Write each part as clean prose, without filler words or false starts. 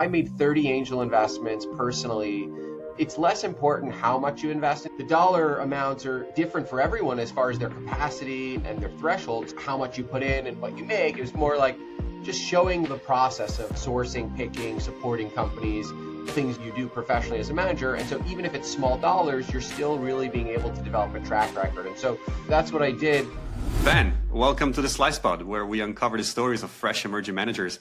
I made 30 angel investments personally. It's less important how much you invest. The dollar amounts are different for everyone as far as their capacity and their thresholds, how much you put in and what you make. It was more like just showing the process of sourcing, picking, supporting companies, things you do professionally as a manager. And so even if it's small dollars, you're still really being able to develop a track record. And so that's what I did. Ben, welcome to the Slice Pod, where we uncover the stories of fresh emerging managers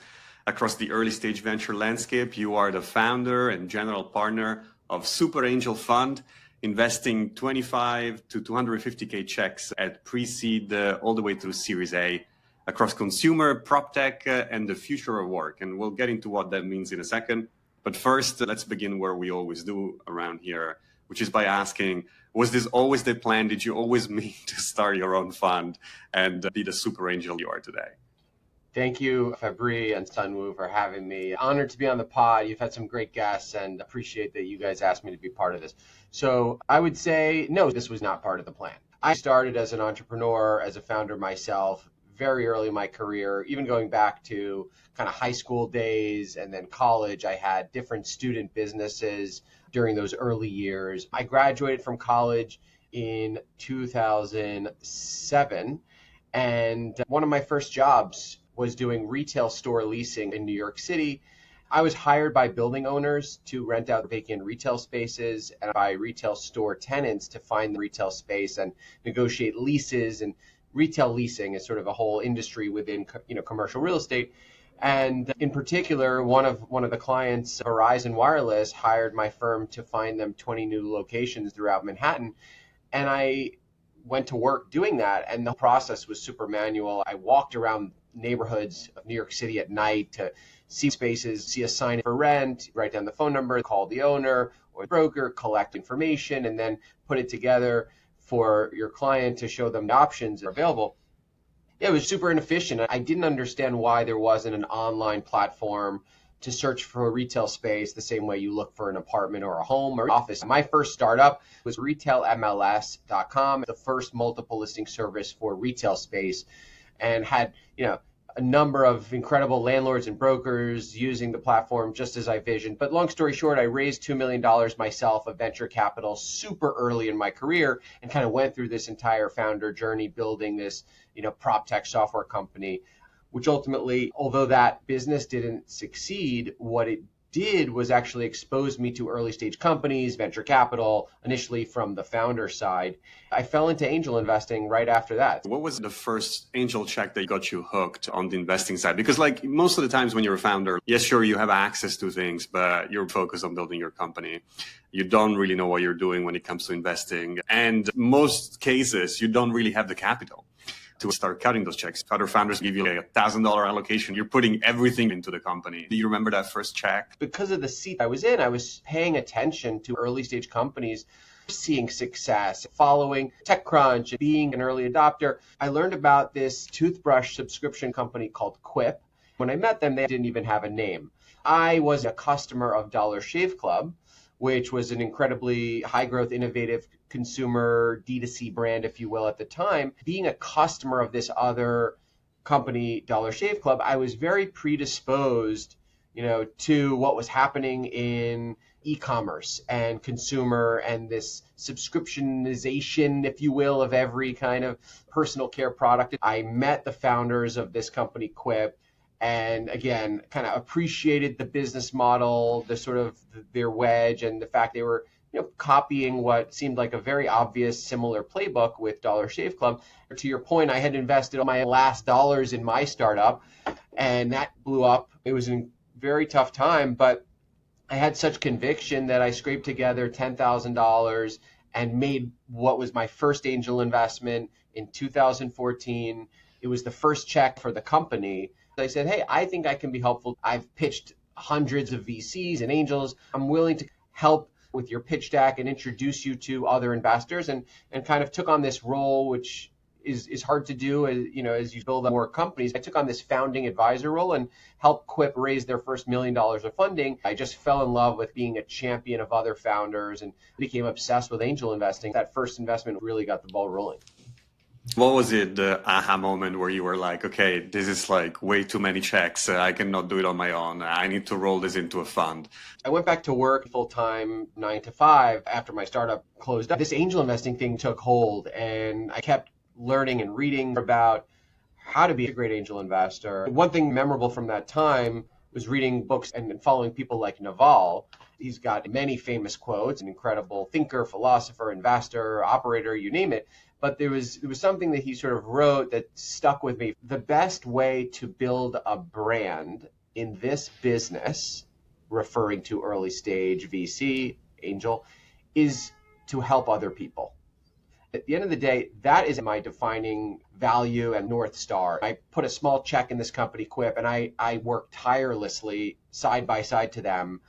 across the early stage venture landscape. You are the founder and general partner of Superangel Fund, investing 25 to 250K checks at pre-seed all the way through Series A across consumer, prop tech, and the future of work. And we'll get into what that means in a second. But first, let's begin where we always do around here, which is by asking, was this always the plan? Did you always mean to start your own fund and be the super angel you are today? Thank you, Fabri and Sunwoo, for having me. Honored to be on the pod. You've had some great guests and appreciate that you guys asked me to be part of this. So I would say, no, this was not part of the plan. I started as an entrepreneur, as a founder myself, very early in my career, even going back to kind of high school days and then college. I had different student businesses during those early years. I graduated from college in 2007, and one of my first jobs was doing retail store leasing in New York City. I was hired by building owners to rent out vacant retail spaces and by retail store tenants to find the retail space and negotiate leases. And retail leasing is sort of a whole industry within, commercial real estate. And in particular, one of the clients, Verizon Wireless, hired my firm to find them 20 new locations throughout Manhattan. And I went to work doing that, and the process was super manual. I walked around neighborhoods of New York City at night to see spaces, see a sign for rent, write down the phone number, call the owner or the broker, collect information, and then put it together for your client to show them the options that are available. It was super inefficient. I didn't understand why there wasn't an online platform to search for a retail space the same way you look for an apartment or a home or office. My first startup was retailmls.com, the first multiple listing service for retail space, and had, a number of incredible landlords and brokers using the platform just as I visioned. But long story short, I raised $2 million myself of venture capital super early in my career and kind of went through this entire founder journey building this, prop tech software company, which ultimately, although that business didn't succeed, what it did was actually expose me to early stage companies, venture capital, initially from the founder side. I fell into angel investing right after that. What was the first angel check that got you hooked on the investing side? Because like most of the times when you're a founder, yes, sure, you have access to things, but you're focused on building your company. You don't really know what you're doing when it comes to investing. And most cases, you don't really have the capital to start cutting those checks. Other founders give you like $1,000 allocation. You're putting everything into the company. Do you remember that first check? Because of the seat I was in, I was paying attention to early stage companies seeing success, following TechCrunch, being an early adopter. I learned about this toothbrush subscription company called Quip. When I met them, they didn't even have a name. I was a customer of Dollar Shave Club, which was an incredibly high growth, innovative consumer D2C brand, if you will, at the time. Being a customer of this other company, Dollar Shave Club, I was very predisposed, to what was happening in e-commerce and consumer and this subscriptionization, if you will, of every kind of personal care product. I met the founders of this company, Quip, and again, kind of appreciated the business model, the sort of their wedge, and the fact they were copying what seemed like a very obvious similar playbook with Dollar Shave Club. To your point, I had invested all my last dollars in my startup, and that blew up. It was a very tough time, but I had such conviction that I scraped together $10,000 and made what was my first angel investment in 2014. It was the first check for the company. I said, hey, I think I can be helpful. I've pitched hundreds of VCs and angels. I'm willing to help with your pitch deck and introduce you to other investors, and kind of took on this role, which is hard to do as you build up more companies. I took on this founding advisor role and helped Quip raise their first $1 million of funding. I just fell in love with being a champion of other founders and became obsessed with angel investing. That first investment really got the ball rolling. What was it, the aha moment where you were like, okay, this is like way too many checks. I cannot do it on my own. I need to roll this into a fund. I went back to work full time, 9 to 5, after my startup closed up. This angel investing thing took hold, and I kept learning and reading about how to be a great angel investor. One thing memorable from that time was reading books and following people like Naval. He's got many famous quotes, an incredible thinker, philosopher, investor, operator, you name it. But there was something that he sort of wrote that stuck with me. The best way to build a brand in this business, referring to early stage VC, angel, is to help other people. At the end of the day, that is my defining value and North Star. I put a small check in this company, Quip, and I worked tirelessly side by side to them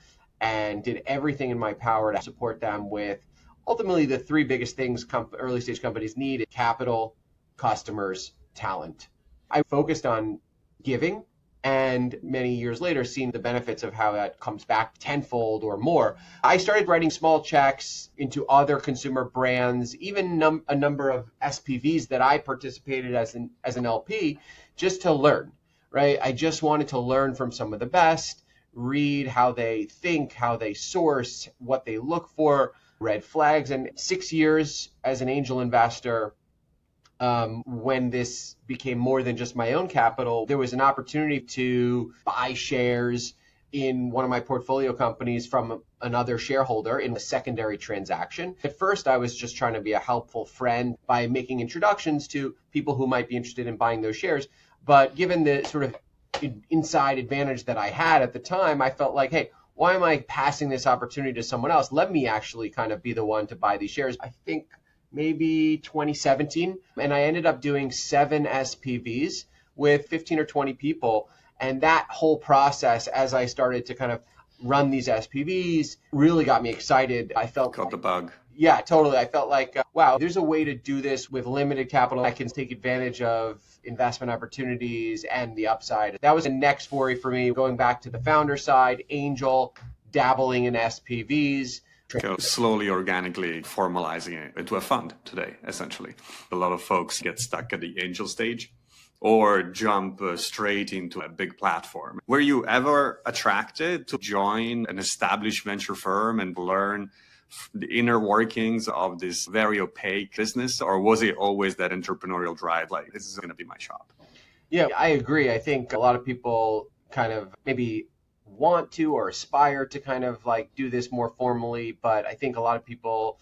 and did everything in my power to support them with ultimately the three biggest things early stage companies need: capital, customers, talent. I focused on giving, and many years later seen the benefits of how that comes back tenfold or more. I started writing small checks into other consumer brands, even a number of SPVs that I participated as an LP, just to learn, right? I just wanted to learn from some of the best, read how they think, how they source, what they look for, red flags. And 6 years as an angel investor, when this became more than just my own capital, there was an opportunity to buy shares in one of my portfolio companies from another shareholder in a secondary transaction. At first, I was just trying to be a helpful friend by making introductions to people who might be interested in buying those shares. But given the sort of inside advantage that I had at the time, I felt like, hey, why am I passing this opportunity to someone else? Let me actually kind of be the one to buy these shares. I think maybe 2017, and I ended up doing 7 SPVs with 15 or 20 people. And that whole process, as I started to kind of run these SPVs, really got me excited. I felt Got the bug. Yeah, totally. I felt like, wow, there's a way to do this with limited capital. I can take advantage of investment opportunities and the upside. That was the next foray for me, going back to the founder side, angel, dabbling in SPVs. Go slowly, organically formalizing it into a fund today, essentially. A lot of folks get stuck at the angel stage or jump straight into a big platform. Were you ever attracted to join an established venture firm and learn the inner workings of this very opaque business? Or was it always that entrepreneurial drive, like, this is going to be my shop? Yeah, I agree. I think a lot of people kind of maybe want to or aspire to kind of like do this more formally, but I think a lot of people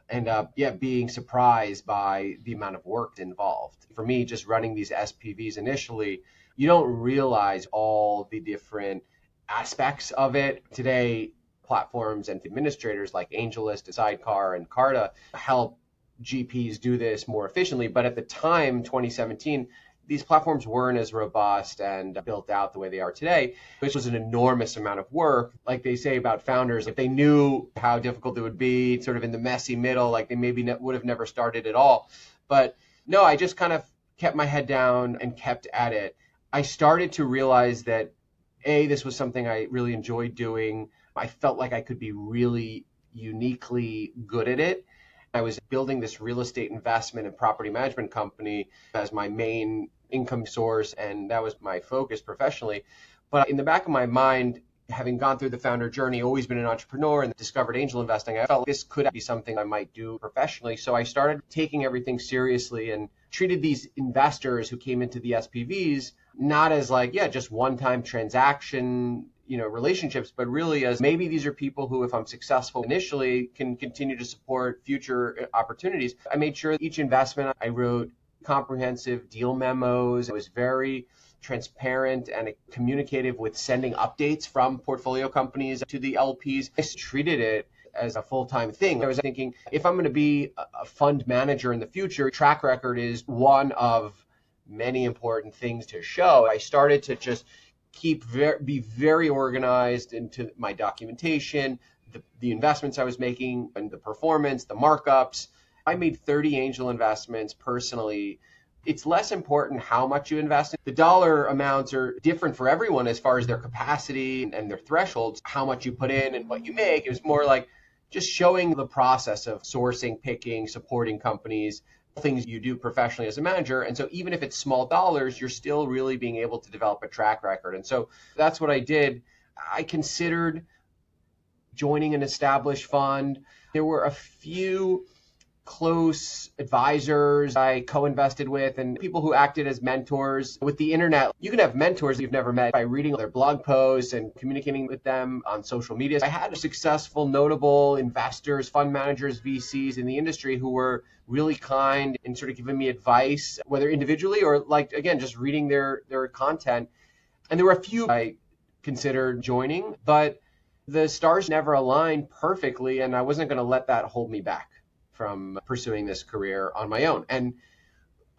end up being surprised by the amount of work involved. For me, just running these SPVs initially, you don't realize all the different aspects of it. Today, platforms and administrators like AngelList, Sidecar, and Carta help GPs do this more efficiently. But at the time, 2017, these platforms weren't as robust and built out the way they are today, which was an enormous amount of work. Like they say about founders, if they knew how difficult it would be sort of in the messy middle, like they maybe would have never started at all. But no, I just kind of kept my head down and kept at it. I started to realize that, A, this was something I really enjoyed doing. I felt like I could be really uniquely good at it. I was building this real estate investment and property management company as my main income source, and that was my focus professionally. But in the back of my mind, having gone through the founder journey, always been an entrepreneur and discovered angel investing, I felt like this could be something I might do professionally. So I started taking everything seriously and treated these investors who came into the SPVs not as like, just one-time transaction, relationships, but really as maybe these are people who, if I'm successful initially, can continue to support future opportunities. I made sure each investment, I wrote comprehensive deal memos. I was very transparent and communicative with sending updates from portfolio companies to the LPs. I treated it as a full-time thing. I was thinking, if I'm going to be a fund manager in the future, track record is one of many important things to show. I started to just be very organized into my documentation, the investments I was making, and the performance, the markups. I made 30 angel investments personally. It's less important how much you invest. The dollar amounts are different for everyone as far as their capacity and their thresholds, how much you put in and what you make. It was more like just showing the process of sourcing, picking, supporting companies, things you do professionally as a manager. And so even if it's small dollars, you're still really being able to develop a track record. And so that's what I did. I considered joining an established fund. There were a few close advisors I co-invested with and people who acted as mentors. With the internet, you can have mentors you've never met by reading their blog posts and communicating with them on social media. I had successful, notable investors, fund managers, VCs in the industry who were really kind and sort of giving me advice, whether individually or again, just reading their content. And there were a few I considered joining, but the stars never aligned perfectly, and I wasn't going to let that hold me back from pursuing this career on my own. And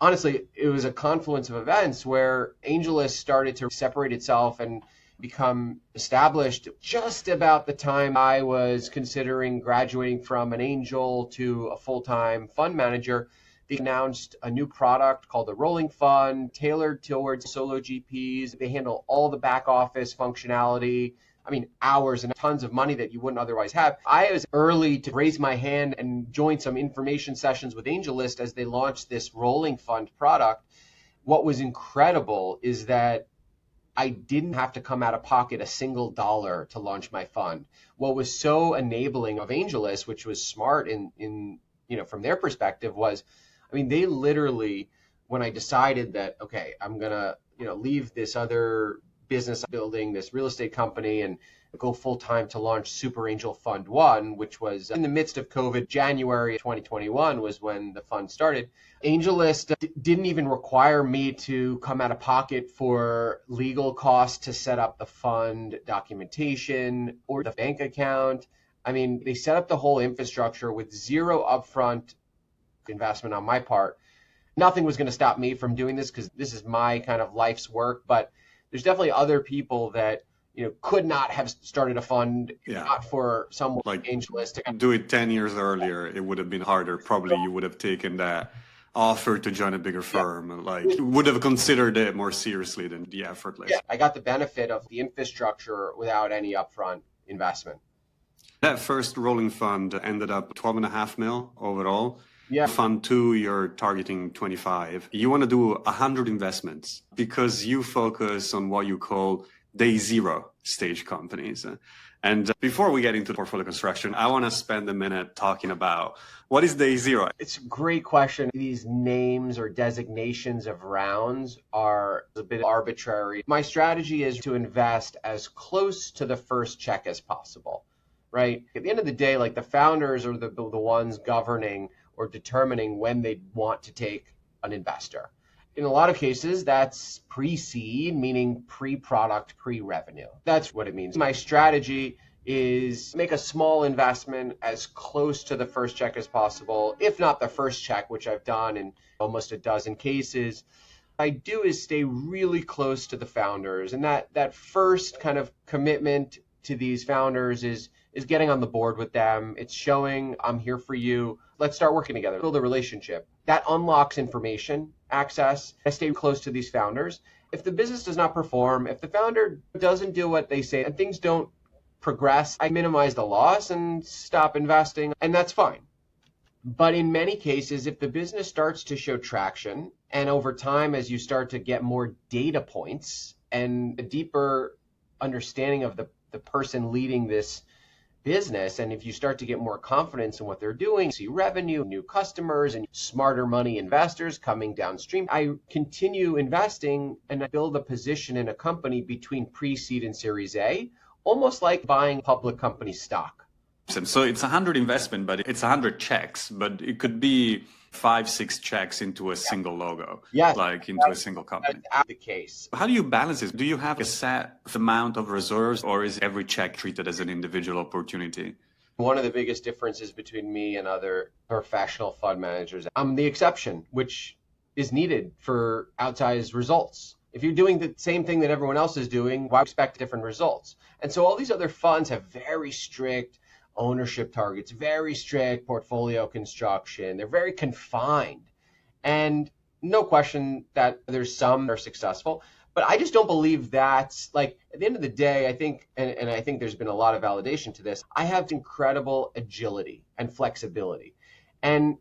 honestly, it was a confluence of events where AngelList started to separate itself and become established just about the time I was considering graduating from an angel to a full-time fund manager. They announced a new product called the Rolling Fund, tailored towards solo GPs. They handle all the back office functionality. I mean, hours and tons of money that you wouldn't otherwise have. I was early to raise my hand and join some information sessions with AngelList as they launched this Rolling Fund product. What was incredible is that I didn't have to come out of pocket a single dollar to launch my fund. What was so enabling of AngelList, which was smart in from their perspective, was, I mean, they literally, when I decided that, okay, I'm gonna leave this other business building, this real estate company, and go full time to launch superangel Fund 1, which was in the midst of COVID. January 2021 was when the fund started. AngelList didn't even require me to come out of pocket for legal costs to set up the fund documentation or the bank account. I mean, they set up the whole infrastructure with zero upfront investment on my part. Nothing was going to stop me from doing this because this is my kind of life's work, but there's definitely other people that could not have started a fund not for someone like AngelList to do it 10 years earlier. It would have been harder. Probably you would have taken that offer to join a bigger firm. Would have considered it more seriously than the effortless. Yeah, I got the benefit of the infrastructure without any upfront investment. That first rolling fund ended up 12.5 mil overall. Yeah. Fund 2, you're targeting 25. You want to do 100 investments because you focus on what you call day zero stage companies. And before we get into portfolio construction, I want to spend a minute talking about what is day zero. It's a great question. These names or designations of rounds are a bit arbitrary. My strategy is to invest as close to the first check as possible, right? At the end of the day, the founders are the ones governing or determining when they want to take an investor. In a lot of cases, that's pre-seed, meaning pre-product, pre-revenue. That's what it means. My strategy is make a small investment as close to the first check as possible, if not the first check, which I've done in almost a dozen cases. What I do is stay really close to the founders, and that first kind of commitment to these founders is getting on the board with them. It's showing I'm here for you. Let's start working together, build a relationship. That unlocks information access. I stay close to these founders. If the business does not perform, if the founder doesn't do what they say and things don't progress, I minimize the loss and stop investing, and that's fine. But in many cases, if the business starts to show traction, and over time, as you start to get more data points and a deeper understanding of the person leading this business, and if you start to get more confidence in what they're doing, see revenue, new customers, and smarter money investors coming downstream, I continue investing and I build a position in a company between pre-seed and Series A, almost like buying public company stock. So it's 100 investment, but it's 100 checks, but it could be 5-6 checks into a single logo, into a single company. That's the case. How do you balance this? Do you have a set amount of reserves, or is every check treated as an individual opportunity? One of the biggest differences between me and other professional fund managers, I'm the exception, which is needed for outsized results. If you're doing the same thing that everyone else is doing, why expect different results? And so all these other funds have very strict ownership targets, very strict portfolio construction. They're very confined. And no question that there's some that are successful, but I just don't believe that's at the end of the day, I think, and I think there's been a lot of validation to this, I have incredible agility and flexibility. And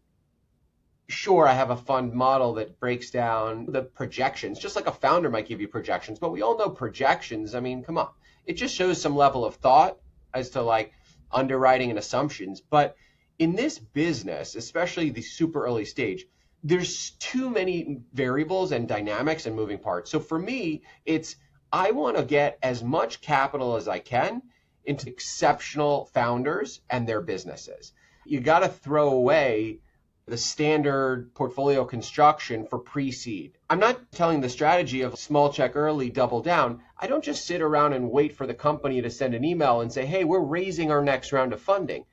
Sure, I have a fund model that breaks down the projections, just like a founder might give you projections, but we all know projections. I mean, come on. It just shows some level of thought as to like underwriting and assumptions. But in this business, especially the super early stage, there's too many variables and dynamics and moving parts. So for me, it's I want to get as much capital as I can into exceptional founders and their businesses. You got to throw away the standard portfolio construction for pre-seed. I'm not telling the strategy of small check early, double down. I don't just sit around and wait for the company to send an email and say, hey, we're raising our next round of funding.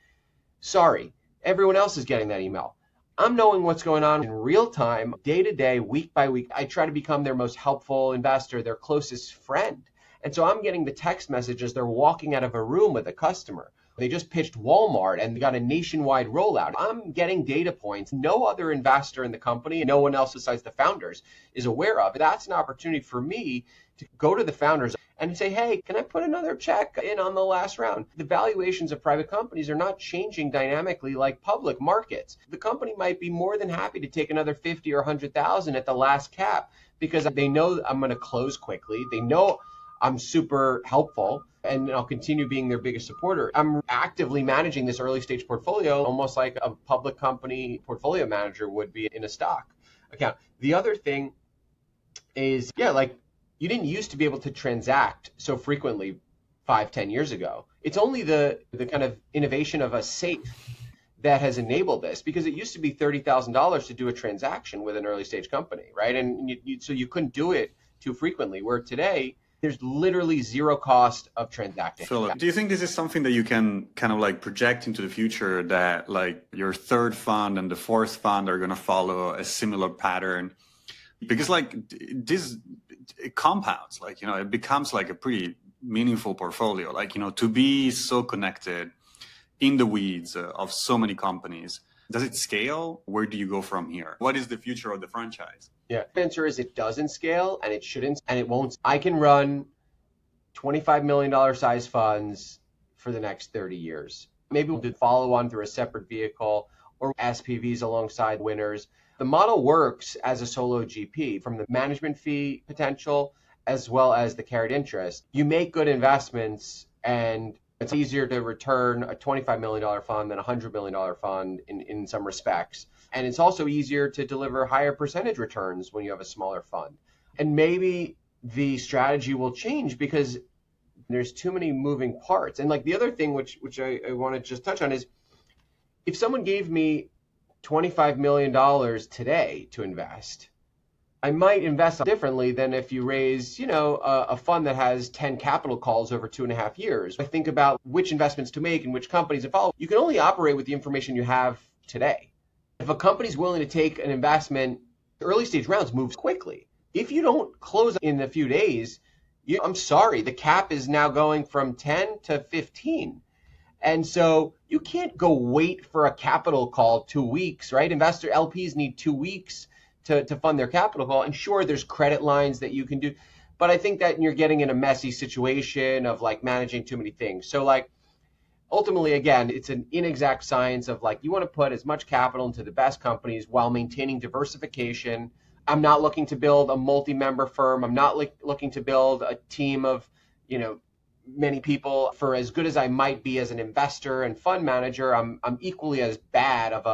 Sorry, everyone else is getting that email. I'm knowing what's going on in real time, day to day, week by week. I try to become their most helpful investor, their closest friend. And so I'm getting the text messages. They're walking out of a room with a customer. They just pitched Walmart and got a nationwide rollout. I'm getting data points no other investor in the company, no one else besides the founders is aware of. That's an opportunity for me to go to the founders and say, hey, can I put another check in on the last round? The valuations of private companies are not changing dynamically like public markets. The company might be more than happy to take another 50 or 100,000 at the last cap because they know I'm going to close quickly. They know I'm super helpful and I'll continue being their biggest supporter. I'm actively managing this early stage portfolio almost like a public company portfolio manager would be in a stock account. The other thing is, like you didn't used to be able to transact so frequently 5-10 years ago. It's only the kind of innovation of a safe that has enabled this, because it used to be $30,000 to do a transaction with an early stage company, right? And so you couldn't do it too frequently, where today there's literally zero cost of transacting. Philip, do you think this is something that you can kind of like project into the future, that like your third fund and the fourth fund are going to follow a similar pattern? Because like this, it compounds, like, it becomes like a pretty meaningful portfolio, like, to be so connected in the weeds of so many companies. Does it scale? Where do you go from here? What is the future of the franchise? Yeah, the answer is it doesn't scale, and it shouldn't, and it won't. I can run $25 million size funds for the next 30 years. Maybe we'll do follow on through a separate vehicle or SPVs alongside winners. The model works as a solo GP, from the management fee potential as well as the carried interest. You make good investments, and it's easier to return a $25 million fund than a $100 million fund in some respects. And it's also easier to deliver higher percentage returns when you have a smaller fund. And maybe the strategy will change because there's too many moving parts. And like the other thing which I want to just touch on is, if someone gave me $25 million today to invest, I might invest differently than if you raise, a fund that has 10 capital calls over 2.5 years. I think about which investments to make and which companies to follow. You can only operate with the information you have today. If a company's willing to take an investment, early stage rounds moves quickly. If you don't close in a few days, I'm sorry, the cap is now going from 10 to 15. And so you can't go wait for a capital call 2 weeks, right? Investor LPs need 2 weeks to fund their capital call. And sure, there's credit lines that you can do, but I think that you're getting in a messy situation of like managing too many things. So like, ultimately, again, it's an inexact science of like, you want to put as much capital into the best companies while maintaining diversification. I'm not looking to build a multi-member firm. I'm not looking to build a team of, many people. For as good as I might be as an investor and fund manager, I'm equally as bad of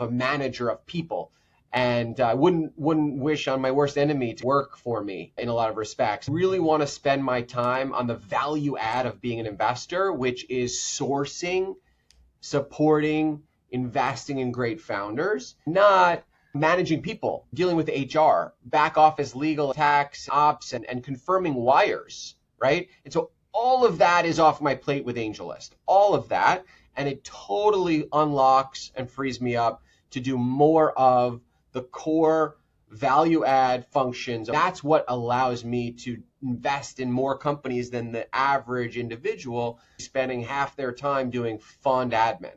a manager of people. And I wouldn't wish on my worst enemy to work for me in a lot of respects. Really want to spend my time on the value add of being an investor, which is sourcing, supporting, investing in great founders, not managing people, dealing with HR, back office, legal, tax, ops, and confirming wires, right? And so all of that is off my plate with AngelList, all of that. And it totally unlocks and frees me up to do more of the core value add functions. That's what allows me to invest in more companies than the average individual spending half their time doing fund admin.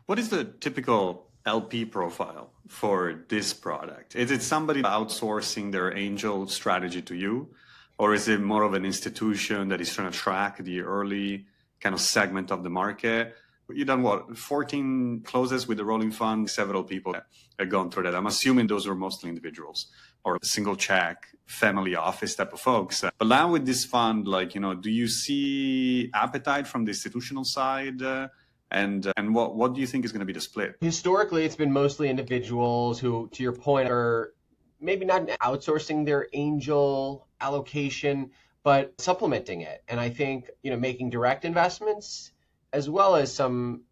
What is the typical LP profile for this product? Is it somebody outsourcing their angel strategy to you? Or is it more of an institution that is trying to track the early kind of segment of the market? You've done what, 14 closes with the rolling fund? Several people have gone through that. I'm assuming those are mostly individuals or single check, family office type of folks. But now with this fund, do you see appetite from the institutional side? And what do you think is going to be the split? Historically, it's been mostly individuals who, to your point, are maybe not outsourcing their angel allocation, but supplementing it. And I think, making direct investments as well as some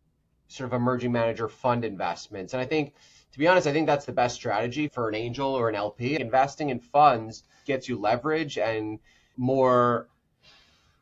sort of emerging manager fund investments. And I think, to be honest, I think that's the best strategy for an angel or an LP. Investing in funds gets you leverage and more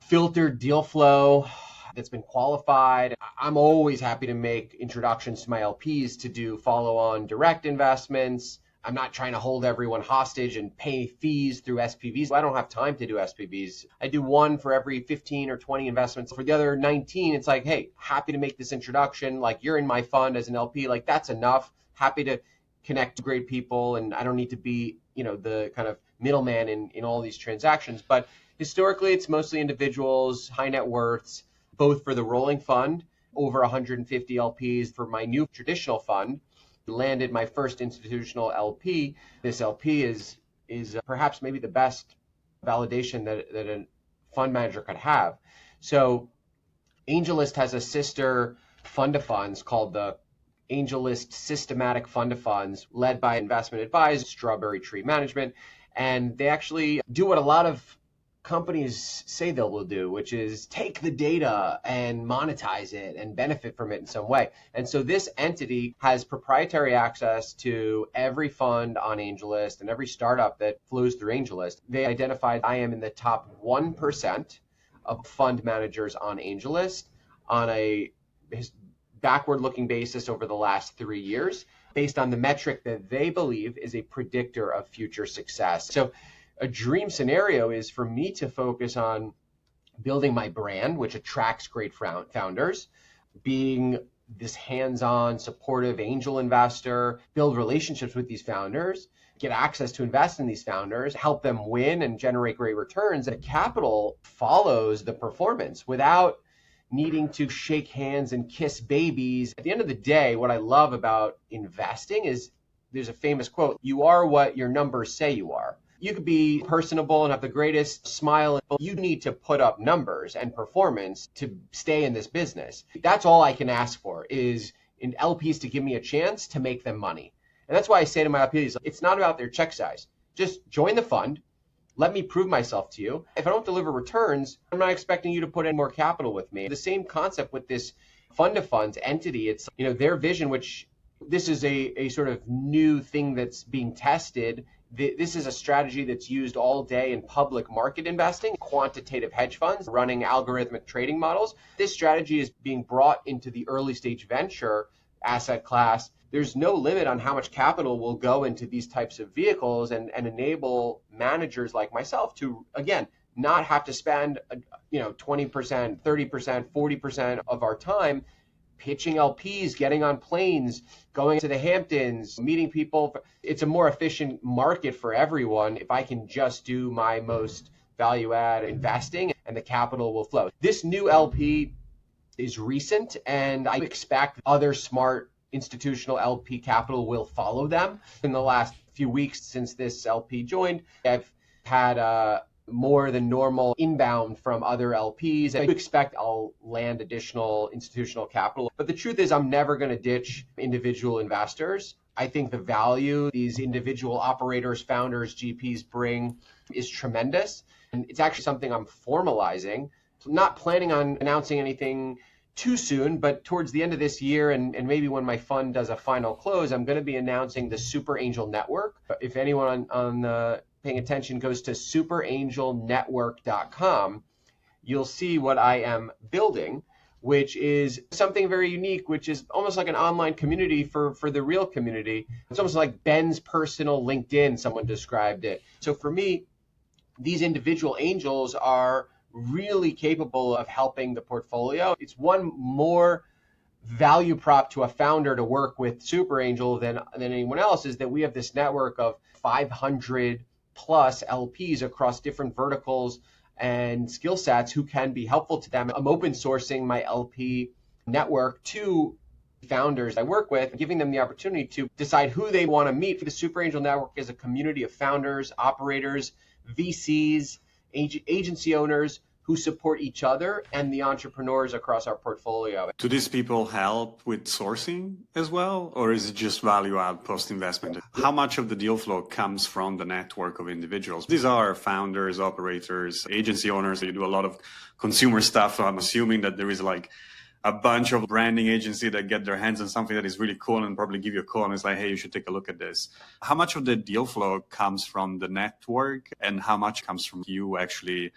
filtered deal flow that's been qualified. I'm always happy to make introductions to my LPs to do follow-on direct investments. I'm not trying to hold everyone hostage and pay fees through SPVs. I don't have time to do SPVs. I do one for every 15 or 20 investments. For the other 19, it's like, hey, happy to make this introduction. Like, you're in my fund as an LP. Like, that's enough. Happy to connect to great people, and I don't need to be, the kind of middleman in all these transactions. But historically, it's mostly individuals, high net worths, both for the rolling fund, over 150 LPs for my new traditional fund. Landed my first institutional LP. This LP is perhaps maybe the best validation that a fund manager could have. So AngelList has a sister fund of funds called the AngelList Systematic Fund of Funds, led by investment advisor Strawberry Tree Management. And they actually do what a lot of companies say they will do, which is take the data and monetize it and benefit from it in some way. And so this entity has proprietary access to every fund on AngelList and every startup that flows through AngelList. They identified I am in the top 1% of fund managers on AngelList on a backward-looking basis over the last 3 years, based on the metric that they believe is a predictor of future success. So a dream scenario is for me to focus on building my brand, which attracts great founders, being this hands-on, supportive angel investor, build relationships with these founders, get access to invest in these founders, help them win and generate great returns. And capital follows the performance without needing to shake hands and kiss babies. At the end of the day, what I love about investing is there's a famous quote, "You are what your numbers say you are." You could be personable and have the greatest smile, but you need to put up numbers and performance to stay in this business. That's all I can ask for is in LPs to give me a chance to make them money. And that's why I say to my LPs, it's not about their check size. Just join the fund. Let me prove myself to you. If I don't deliver returns, I'm not expecting you to put in more capital with me. The same concept with this fund of funds entity. It's, their vision, which this is a sort of new thing that's being tested. This is a strategy that's used all day in public market investing, quantitative hedge funds running algorithmic trading models. This strategy is being brought into the early stage venture asset class. There's no limit on how much capital will go into these types of vehicles and enable managers like myself to, again, not have to spend 20%, 30%, 40% of our time pitching LPs, getting on planes, going to the Hamptons, meeting people. It's a more efficient market for everyone if I can just do my most value-add investing and the capital will flow. This new LP is recent, and I expect other smart institutional LP capital will follow them. In the last few weeks since this LP joined, I've had more than normal inbound from other LPs. I expect I'll land additional institutional capital. But the truth is I'm never going to ditch individual investors. I think the value these individual operators, founders, GPs bring is tremendous. And it's actually something I'm formalizing. So I'm not planning on announcing anything too soon, but towards the end of this year and maybe when my fund does a final close, I'm going to be announcing the superangel network. If anyone on paying attention goes to superangelnetwork.com, you'll see what I am building, which is something very unique, which is almost like an online community for the real community. It's almost like Ben's personal LinkedIn, someone described it. So for me, these individual angels are really capable of helping the portfolio. It's one more value prop to a founder to work with superangel than anyone else is that we have this network of 500 plus LPs across different verticals and skill sets who can be helpful to them. I'm open sourcing my LP network to founders I work with, giving them the opportunity to decide who they want to meet. The Super Angel Network is a community of founders, operators, VCs, agency owners who support each other and the entrepreneurs across our portfolio. Do these people help with sourcing as well, or is it just value add post investment? How much of the deal flow comes from the network of individuals? These are founders, operators, agency owners. You do a lot of consumer stuff. So I'm assuming that there is like a bunch of branding agency that get their hands on something that is really cool and probably give you a call and it's like, hey, you should take a look at this. How much of the deal flow comes from the network and how much comes from you actually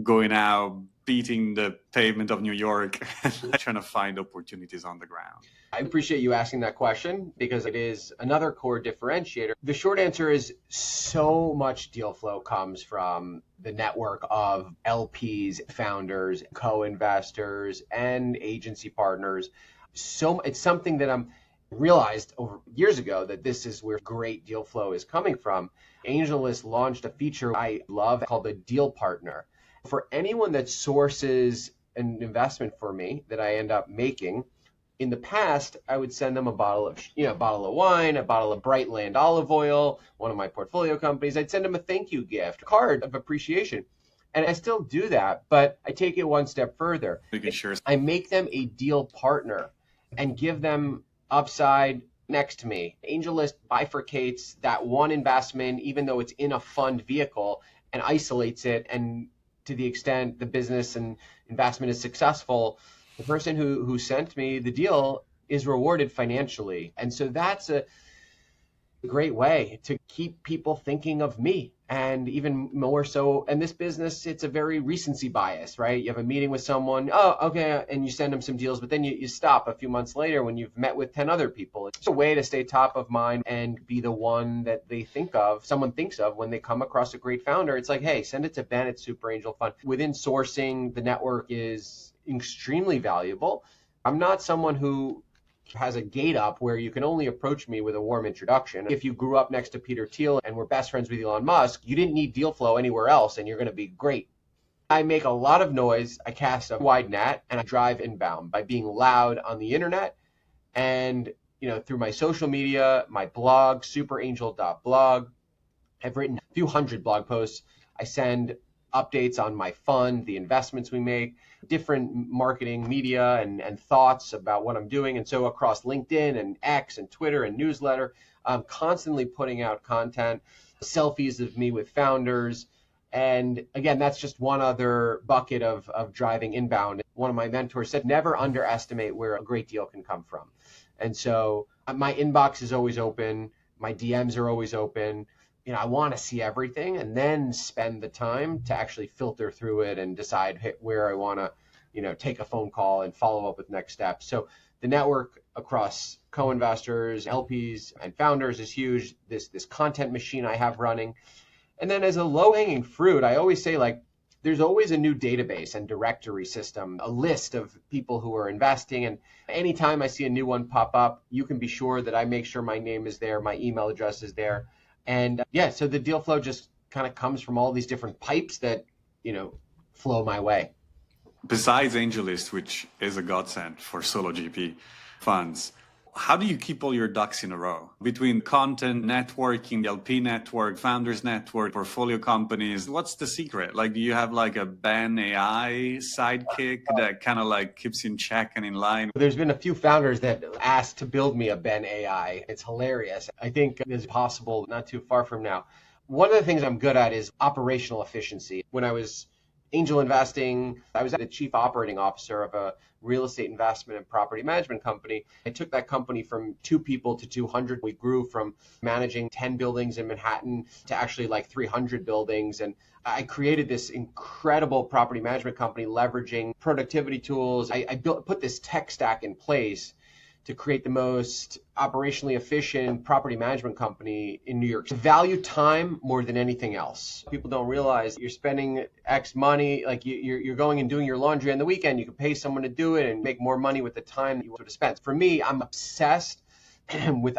going out, beating the pavement of New York and trying to find opportunities on the ground? I appreciate you asking that question because it is another core differentiator. The short answer is so much deal flow comes from the network of LPs, founders, co-investors, and agency partners. So it's something that I'm realized over years ago that this is where great deal flow is coming from. AngelList launched a feature I love called the Deal Partner. For anyone that sources an investment for me that I end up making, in the past, I would send them a bottle of wine, a bottle of Brightland olive oil, one of my portfolio companies. I'd send them a thank you gift, a card of appreciation. And I still do that, but I take it one step further. Sure. I make them a deal partner and give them upside next to me. AngelList bifurcates that one investment, even though it's in a fund vehicle, and isolates it. And to the extent the business and investment is successful, the person who sent me the deal is rewarded financially. And so that's a great way to keep people thinking of me. And even more so in this business, it's a very recency bias, right? You have a meeting with someone, oh, okay, and you send them some deals, but then you stop a few months later when you've met with 10 other people. It's a way to stay top of mind and be the one that they think of, someone thinks of when they come across a great founder. It's like, hey, send it to Ben at Super Angel Fund. Within sourcing, the network is extremely valuable. I'm not someone who has a gate up where you can only approach me with a warm introduction. If you grew up next to Peter Thiel and were best friends with Elon Musk, you didn't need deal flow anywhere else and you're going to be great. I make a lot of noise, I cast a wide net, and I drive inbound by being loud on the internet and through my social media, my blog, superangel.blog. I've written a few hundred blog posts. I send updates on my fund, the investments we make, different marketing media and thoughts about what I'm doing. And so across LinkedIn and X and Twitter and newsletter, I'm constantly putting out content, selfies of me with founders. And again, that's just one other bucket of driving inbound. One of my mentors said, never underestimate where a great deal can come from. And so my inbox is always open. My DMs are always open. I want to see everything and then spend the time to actually filter through it and decide where I want to, take a phone call and follow up with next steps. So the network across co-investors, LPs, and founders is huge. This content machine I have running. And then as a low-hanging fruit, I always say, there's always a new database and directory system, a list of people who are investing. And anytime I see a new one pop up, you can be sure that I make sure my name is there, my email address is there. And so the deal flow just kind of comes from all these different pipes that, flow my way. Besides AngelList, which is a godsend for solo GP funds, how do you keep all your ducks in a row between content, networking, LP network, founders network, portfolio companies? What's the secret? Do you have a Ben AI sidekick that kind of keeps you in check and in line? There's been a few founders that asked to build me a Ben AI. It's hilarious. I think it's possible not too far from now. One of the things I'm good at is operational efficiency. When I was angel investing, I was the chief operating officer of a real estate investment and property management company. I took that company from 2 people to 200. We grew from managing 10 buildings in Manhattan to actually 300 buildings. And I created this incredible property management company leveraging productivity tools. I put this tech stack in place to create the most operationally efficient property management company in New York. Value time more than anything else. People don't realize you're spending X money, you're going and doing your laundry on the weekend. You can pay someone to do it and make more money with the time that you would have spent. For me, I'm obsessed with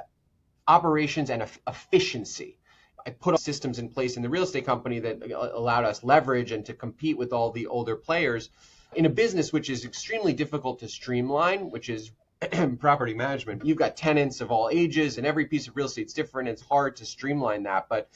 operations and efficiency. I put systems in place in the real estate company that allowed us leverage and to compete with all the older players. In a business which is extremely difficult to streamline, which is property management, you've got tenants of all ages and every piece of real estate is different. It's hard to streamline that, but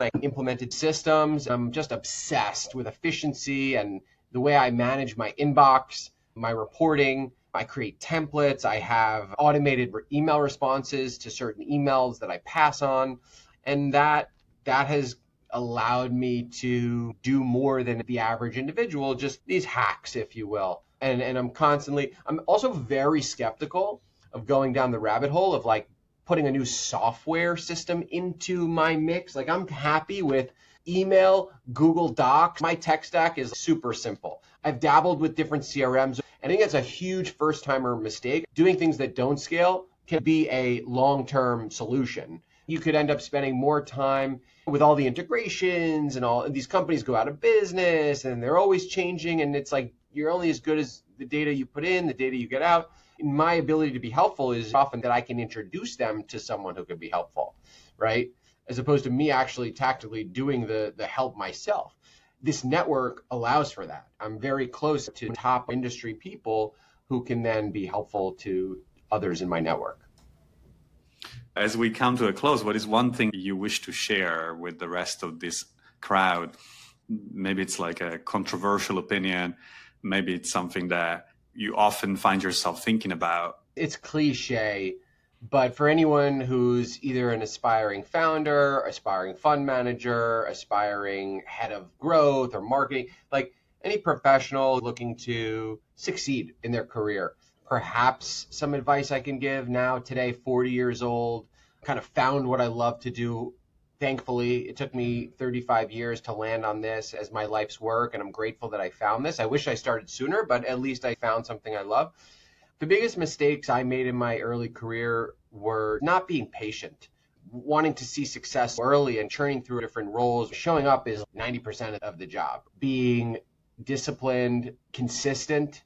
I implemented systems. I'm just obsessed with efficiency and the way I manage my inbox, my reporting. I create templates. I have automated email responses to certain emails that I pass on. And that has allowed me to do more than the average individual, just these hacks, if you will. And I'm also very skeptical of going down the rabbit hole of like putting a new software system into my mix. Like I'm happy with email, Google Docs. My tech stack is super simple. I've dabbled with different CRMs. I think it's a huge first-timer mistake. Doing things that don't scale can be a long-term solution. You could end up spending more time with all the integrations and all these companies go out of business and they're always changing. And it's like, you're only as good as the data you put in, the data you get out. My ability to be helpful is often that I can introduce them to someone who could be helpful, right? As opposed to me actually tactically doing the help myself. This network allows for that. I'm very close to top industry people who can then be helpful to others in my network. As we come to a close, what is one thing you wish to share with the rest of this crowd? Maybe it's like a controversial opinion. Maybe it's something that you often find yourself thinking about. It's cliche, but for anyone who's either an aspiring founder, aspiring fund manager, aspiring head of growth or marketing, like any professional looking to succeed in their career, perhaps some advice I can give now, today, 40 years old, kind of found what I love to do. Thankfully, it took me 35 years to land on this as my life's work, and I'm grateful that I found this. I wish I started sooner, but at least I found something I love. The biggest mistakes I made in my early career were not being patient, wanting to see success early and churning through different roles. Showing up is 90% of the job. Being disciplined, consistent,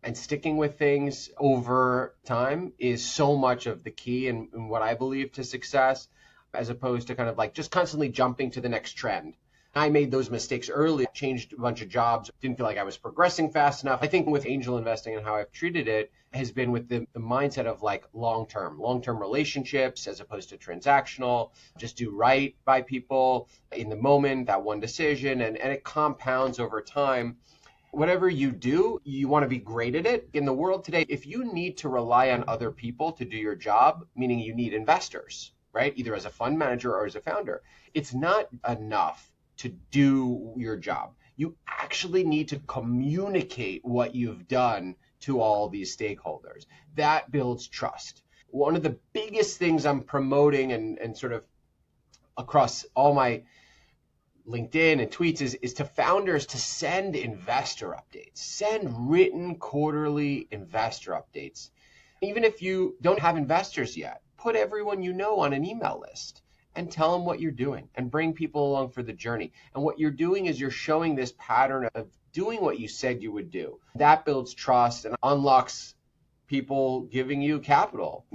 and sticking with things over time is so much of the key in what I believe to success, as opposed to kind of like just constantly jumping to the next trend. I made those mistakes early, changed a bunch of jobs, didn't feel like I was progressing fast enough. I think with angel investing and how I've treated it has been with the mindset of like long-term relationships as opposed to transactional, just do right by people in the moment, that one decision, and it compounds over time. Whatever you do, you want to be great at it. In the world today, if you need to rely on other people to do your job, meaning you need investors, right? Either as a fund manager or as a founder, it's not enough to do your job. You actually need to communicate what you've done to all these stakeholders. That builds trust. One of the biggest things I'm promoting and sort of across all my LinkedIn and tweets is to founders to send investor updates, send written quarterly investor updates. Even if you don't have investors yet, put everyone you know on an email list and tell them what you're doing and bring people along for the journey. And what you're doing is you're showing this pattern of doing what you said you would do. That builds trust and unlocks people giving you capital.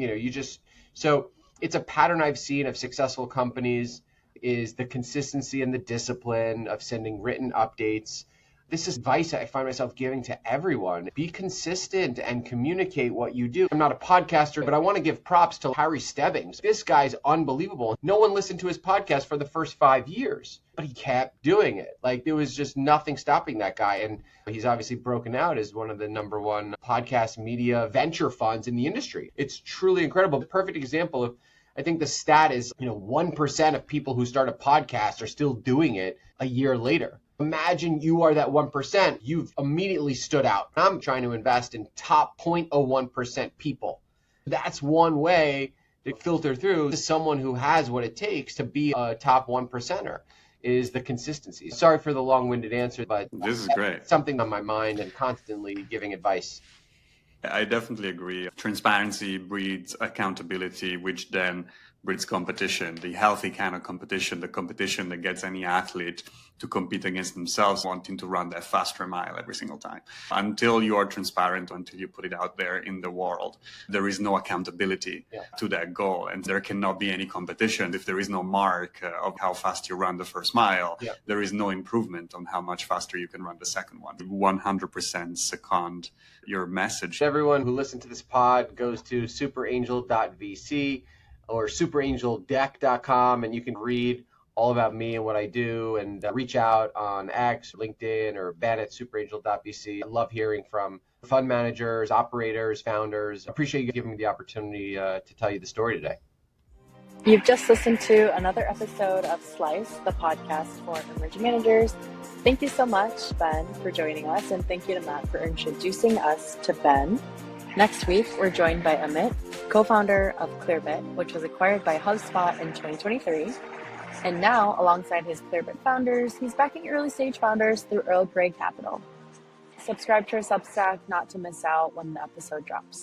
So it's a pattern I've seen of successful companies is the consistency and the discipline of sending written updates. This is advice I find myself giving to everyone. Be consistent and communicate what you do. I'm not a podcaster, but I want to give props to Harry Stebbings. This guy's unbelievable. No one listened to his podcast for the first 5 years, but he kept doing it. Like there was just nothing stopping that guy. And he's obviously broken out as one of the number one podcast media venture funds in the industry. It's truly incredible. The perfect example of, I think the stat is, 1% of people who start a podcast are still doing it a year later. Imagine you are that 1%. You've immediately stood out. I'm trying to invest in top 0.01% people. That's one way to filter through to someone who has what it takes to be a top 1%er is the consistency. Sorry for the long-winded answer, but this is great. Something on my mind and constantly giving advice. I definitely agree. Transparency breeds accountability, which then breeds competition, the healthy kind of competition, the competition that gets any athlete to compete against themselves, wanting to run that faster mile every single time. Until you are transparent, until you put it out there in the world, there is no accountability to that goal. And there cannot be any competition if there is no mark of how fast you run the first mile. There is no improvement on how much faster you can run the second one. 100% second your message. Everyone who listened to this pod goes to superangel.vc or superangeldeck.com, and you can read all about me and what I do, and reach out on X, LinkedIn, or ben@superangel.vc. I love hearing from fund managers, operators, founders. I appreciate you giving me the opportunity to tell you the story today. You've just listened to another episode of Slice, the podcast for emerging managers. Thank you so much, Ben, for joining us, and thank you to Matt for introducing us to Ben. Next week, we're joined by Amit, co-founder of Clearbit, which was acquired by HubSpot in 2023. And now, alongside his Clearbit founders, he's backing early stage founders through Earl Grey Capital. Subscribe to our Substack not to miss out when the episode drops.